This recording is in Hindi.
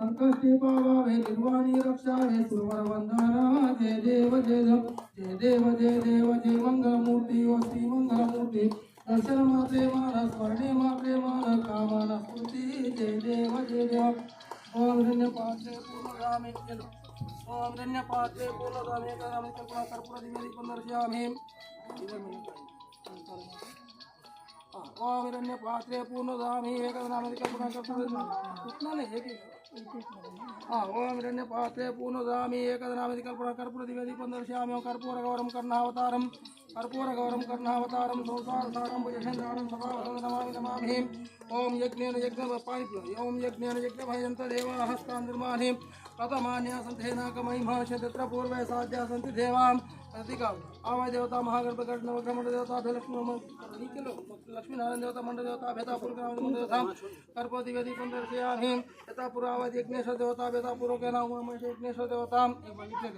संकष्टि पावावे निर्वाणी रक्षावे सुरवर वंदना जय देव जय देव जय देव जय देव जय मंगल मूर्ति ओ श्री मंगल मूर्ति दर्शन मात्रे मान स्मरणे मात्रे मान कामना स्फूर्ति जय देव जय देव ओम धन्य पात्रे पूर्णगामी ओम धन्य पात्रे पूर्णगामी करामि कल्पना कर्पूर दिव्य दीपं दर्शयामि ओम हिरण्य पात्रे पूर्णगामी एकनामि कल्पना कर्पूर उतना नहीं है कि ओम हिरण्य पात्रे पूर्णगामी एकनामि कल्पना कर्पूर दिव्य दीपं दर्शयामि कर्पूर गौरम कर्णावतारम संसार सारम भुजगेन्द्रम सदा नमामि नमामि ओम यज्ञेन यज्ञ पाणि ओम यज्ञेन यज्ञ भयंत देवा हस्तांद्रमानि कथमान्या संतेना कमहिमा शतत्र पूर्वे साध्या सन्ति देवां प्रतीका आवाय देवता महागणपति नवग्रह देवता लक्ष्मी नारायण देवता मंडल देवता भेदा पूर्व देवता कर्पति वेदी दर्शयामि यथा पुरावत यज्ञेश्वर देवता भेदा पूर्व के नाम यज्ञेश्वर देवता